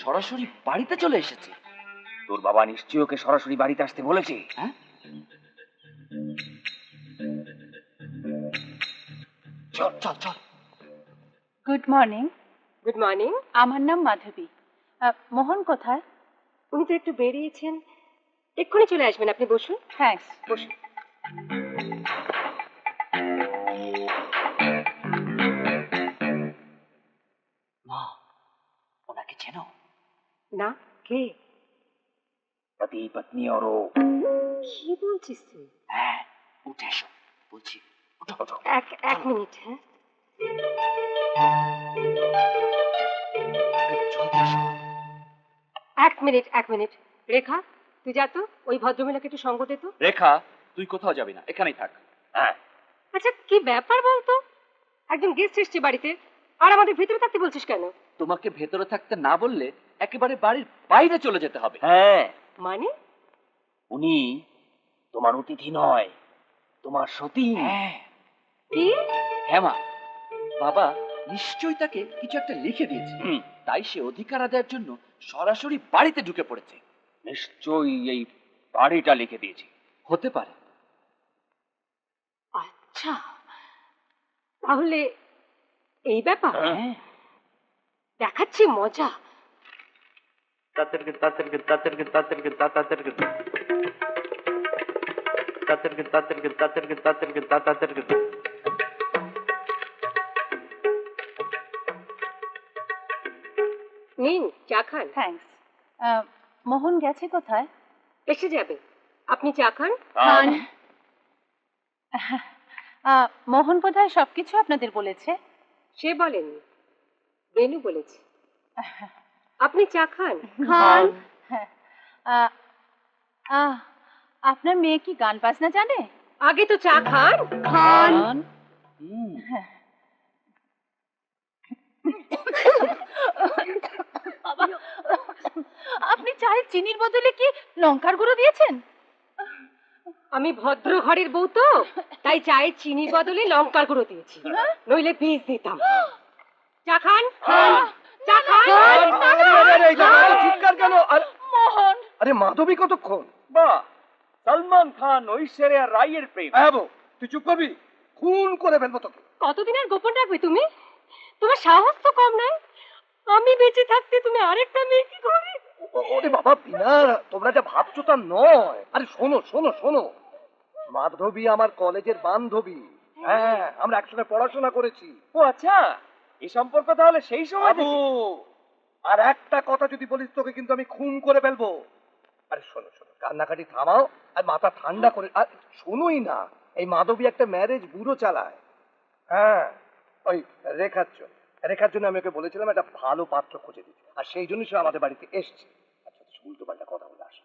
সরাসরি বাড়িতে চলে এসেছে। তোর বাবা নিশ্চয়ই ওকে সরাসরি বাড়িতে আসতে বলেছে। হ্যাঁ, চল চল চল। Good morning. Good morning. আমার নাম মাধবী। মোহন কোথায়? উনি তো একটু বেরিয়েছেন, এক্ষুনি চলে আসবেন। আপনি বসুন। থ্যাঙ্কস। বসুন। মা, ওনাকে চেনো? না, কে? পতি পত্নী और কি বলছিস তুই? হ্যাঁ, উঠে এসো বলছি। উঠো উঠো। এক মিনিট। হ্যাঁ, জলদি এসো। এক মিনিট। রেখা, তুই যা তো, ওই ভদ্রমহিলাকে একটু সঙ্গ দে তো। রেখা, তুই কোথাও যাবি না, এখানেই থাক। হ্যাঁ, আচ্ছা, কি ব্যাপার বলতো? একজন গেস্ট এসছে বাড়িতে, আর আমাদের ভিতরে থাকতে বলছিস কেন? তোমাকে ভেতরে থাকতে না বললে একেবারে বাড়ির বাইরে চলে যেতে হবে। হ্যাঁ, মানে? উনি তোমার অতিথি নয়, তোমার সতী। হ্যাঁ কি? হ্যাঁ মা, বাবা নিশ্চয়ই তাকে কিছু একটা লিখে দিয়েছে, তাই সে অধিকার আদায়ের জন্য সরাসরি বাড়িতে ঢুকে পড়েছে। নিশ্চয়ই এই বাড়িটা লিখে দিয়েছি। হতে পারে। আচ্ছা, তাহলে এই ব্যাপার। হ্যাঁ, দেখাচ্ছি মজা। নিন, চা খান। থ্যাঙ্কস। মোহন গেছে কোথায়? এসে যাবে, আপনি চা খান। খান। মোহন বোধহয় সবকিছু আপনাদের বলেছে। সে বলেনি, বেনু বলেছে। আপনি চা খান। খান। হ্যাঁ। আপনার মেয়ে কি গান বাজনা জানে? আগে তো চা খান। খান। আপনি চায়ে চিনির বদলে কি লঙ্কার গুঁড়ো দিয়েছেন? আমি ভদ্র ঘরের বউ তো, তাই চায়ে চিনির বদলে লঙ্কার গুঁড়ো দিয়েছি, নইলে বীজ দিতাম। চা খান। চা খান। চিৎকার কেন? মোহন। আরে মাধবী কতক্ষণ? বাহ, সলমান খান ঐশ্বরিয়া রায়ের প্রেম। তুই চুপ করবি, খুন করে ফেলবো তোকে। কতদিন আর গোপন রাখবে তুমি? তোমার সাহস তো কম নয়। আমি বেঁচে থাকতে তুমি আরেকটা মেয়েকে ঘরে। ওরে বাবা বিনা, তোমরা যা ভাবছো তা নয়। আরে শোনো শোনো শোনো, মাধবী আমার কলেজের বান্ধবী। হ্যাঁ, আমরা একসঙ্গে পড়াশোনা করেছি। ও আচ্ছা, এই সম্পর্ক তাহলে সেই সময় বাবু, আর একটা কথা যদি বলিস তোকে কিন্তু আমি খুন করে ফেলবো। আরে শোনো শোনো, কান্নাকাটি থামাও আর মাথা ঠান্ডা করে। আর শোনোই না, এই মাধবী একটা ম্যারেজ ব্যুরো চালায়। হ্যাঁ, ওই রেখার জন্য আমি ওকে বলেছিলাম একটা ভালো পাত্র খুঁজে দিতে, আর সেই জন্য সে আমাদের বাড়িতে এসছে। আচ্ছা, উল্টো পাল্টা কথা বলে আসে।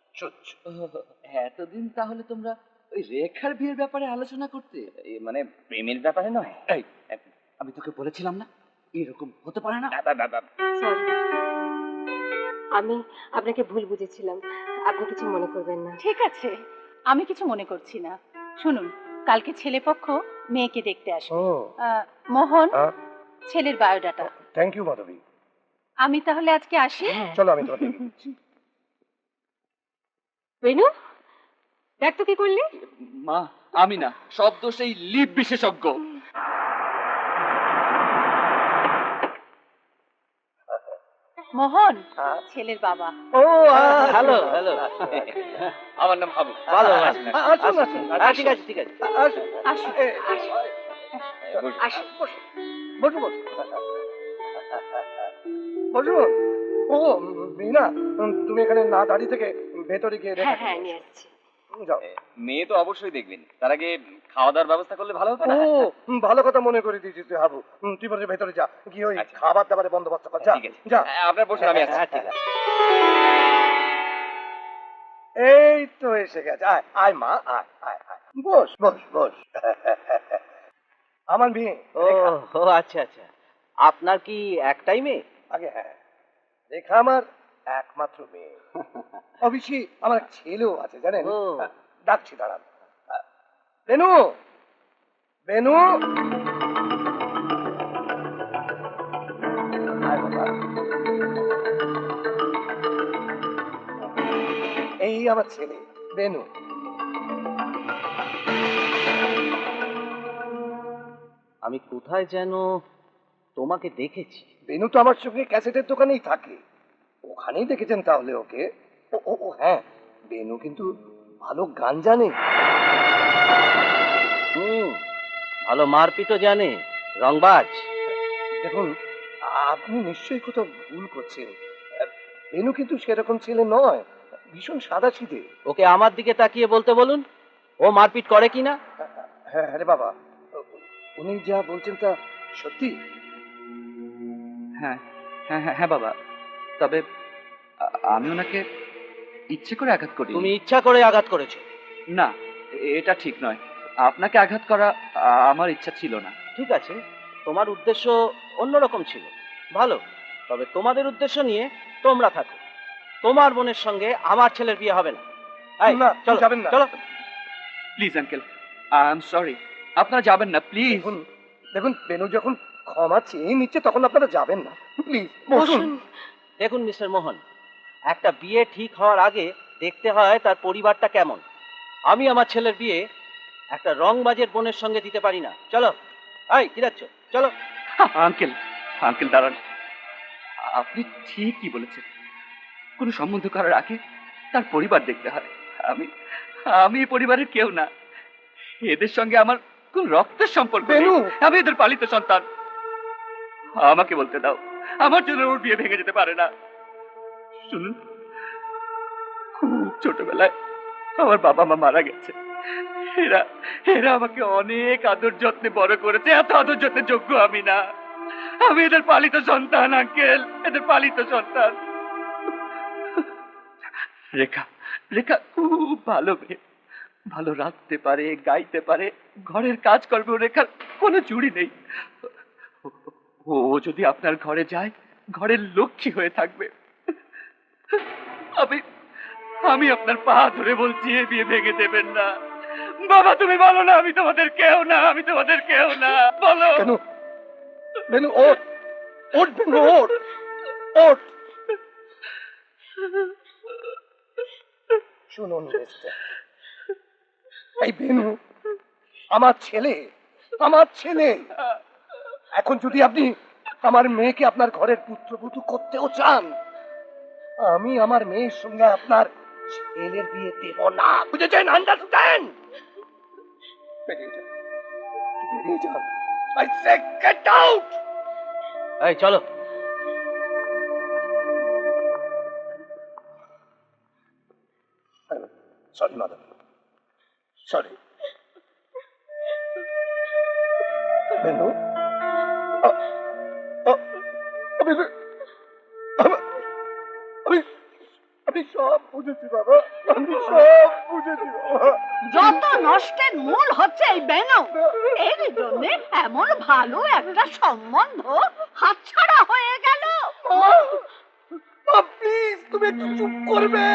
এতদিন তাহলে তোমরা ওই রেখার বিয়ের ব্যাপারে আলোচনা করতে? মানে প্রেমের ব্যাপারে নয়। এই, আমি তোকে বলেছিলাম না এরকম হতে পারে না। সরি, আমি আপনাকে ভুল বুঝেছিলাম। আপনি কিছু মনে করবেন না। ঠিক আছে, আমি কিছু মনে করছি না। শুনুন, কালকে ছেলেপক্ষ মেয়েকে দেখতে আসবে। মোহন, ছেলের বায়োডাটা। থ্যাংক ইউ মাধবী। আমি তাহলে আজকে আসি। চলো আমি তোমাকে দিচ্ছি। বেনু, দেখ তো কি করলি। মা, আমি না, সব দোষ এই লিপ বিশেষজ্ঞ। মোহন, ছেলের বাবা। ও হ্যালো হ্যালো, আমার নাম হাবু। ভালো আসুন আসুন। ঠিক আছে ঠিক আছে। আসুন। আসুন। বসুন বসুন বসুন। ও মিনা, তুমি এখানে না দাঁড়িয়ে থেকে ভেতরে গিয়ে হ্যাঁ হ্যাঁ, নিয়ে আসছি। যাও। মেয়ে তো অবশ্যই দেখবেন, তার আগে খাওয়া দাওয়ার ব্যবস্থা করলে ভালো হতো ও, ভালো কথা মনে করে দিয়েছিস তুই হাবু। তুই বলে ভেতরে যা, গিয়ে ওই খাবার দাবারের বন্দোবস্ত কর। যা যা। আপনার বসুন, আমি আসছি। ঠিক আছে। এই তো এসে গেছে। আয় আয় মা, আয় আয় আয়। বস বস বস। আমার মেয়ে রেখা। ও আচ্ছা আচ্ছা, আপনার কি একটাই মেয়ে? আগে হ্যাঁ, রেখা আমার একমাত্র মেয়ে। অবশ্যই আমার এক ছেলেও আছে জানেন। ও। ডাকছি দাঁড়ান। বেনু, বেনু, আয় বাবা। এই আমার ছেলে বেনু। আমি কোথায় যেন তোমাকে দেখেছি। বেনু তো আমার সঙ্গে ক্যাসেটের দোকানেই থাকে, ওখানেই দেখেছেন তাহলে ওকে। ও ও ও হ্যাঁ, বেনু কিন্তু ভালো গান জানে। ভালো মারপিটও জানে, রংবাজ। দেখুন, আপনি নিশ্চয়ই কোথাও ভুল করছেন। বেনু কিন্তু সেরকম ছেলে নয়, ভীষণ সাদাসিধে। ওকে আমার দিকে তাকিয়ে বলতে বলুন, ও মারপিট করে কিনা। হ্যাঁ হ্যাঁ রে বাবা, উনি যা বলছেন তা সত্যি? হ্যাঁ হ্যাঁ হ্যাঁ হ্যাঁ বাবা, তবে আমি ওনাকে ইচ্ছে করে আঘাত করি। তুমি ইচ্ছা করে আঘাত করেছো? না, এটা ঠিক নয়। আপনাকে আঘাত করা আমার ইচ্ছা ছিল না। ঠিক আছে, তোমার উদ্দেশ্য অন্যরকম ছিল, ভালো। তবে তোমাদের উদ্দেশ্য নিয়ে তোমরা থাকো। তোমার বোনের সঙ্গে আমার ছেলের বিয়ে হবে না। এই, না, চলো যাবেন না। চলো। Please uncle, I am sorry, আপনারা যাবেন না প্লিজ। দেখুন দেখুন, বেনু যখন ক্ষমা চেয়ে নিচ্ছে তখন আপনারা যাবেন না, প্লিজ বসুন। দেখুন মিস্টার মোহন, একটা বিয়ে ঠিক হওয়ার আগে দেখতে হয় তার পরিবারটা কেমন। আমি আমার ছেলের বিয়ে একটা রংবাজের বোনের সঙ্গে দিতে পারি না। চলো। এই, কি যাচ্ছ? চলো। আঙ্কেল, আঙ্কেল দাঁড়ান, আপনি ঠিকই বলেছেন। কোনো সম্বন্ধ করার আগে তার পরিবার দেখতে হয়। আমি আমি এই পরিবারের কেউ না, এদের সঙ্গে আমার কোন রক্তের সম্পর্ক নেই। বেনু! আমি এদের পালিত সন্তান। আমাকে বলতে দাও, আমার জন্য ওর বিয়ে ভেঙে যেতে পারে না। শুনুন, খুব ছোটবেলায় আমার বাবা মা মারা গেছে। এরা এরা আমাকে অনেক আদর যত্নে বড় করেছে। এত আদর যত্নের যোগ্য আমি না। আমি এদের পালিত সন্তান আঙ্কেল, এদের পালিত সন্তান। রেখা, রেখা খুব ভালো মেয়ে, ভালো রাখতে পারে, গাইতে পারে, ঘরের কাজ করবে। রেখার কোনো চুরি নেই। ও যদি আপনার ঘরে যায়, ঘরের লক্ষ্মী হয়ে থাকবে। আমি আমি আপনার পা ধরে বলছি, এ বিয়ে ভেঙে দেবেন না। বাবা তুমি বলো না, আমি তোমাদের কেউ না, আমি তোমাদের কেউ না, বলো। বেনু, বেনু ওঠ, ওঠ বেনু, ওঠ, ওঠ। শুনুন মিস্টার, এই বেনু আমার ছেলে, আমার ছেলে। এখন যদি আপনি আমার মেয়েকে আপনার ঘরের পুত্রবধূ করতেও চান, আমি আমার মেয়ের সঙ্গে আপনার ছেলের বিয়ে দেব না। বুঝেছেন? আন্ডারস্ট্যান্ড? বেরিয়ে যান, বেরিয়ে যান। I say get out! এই, চলো। Sorry, madam. Sorry. বেনু, আমি আমি আমি সব বুঝেছি বাবা, আমি সব বুঝেছি বাবা। যত নষ্টের মূল হচ্ছে এই বেনু। এর জন্য এমন ভালো একটা সম্বন্ধ হাতছাড়া হয়ে গেল। প্লিজ তুমি একটু চুপ করবে?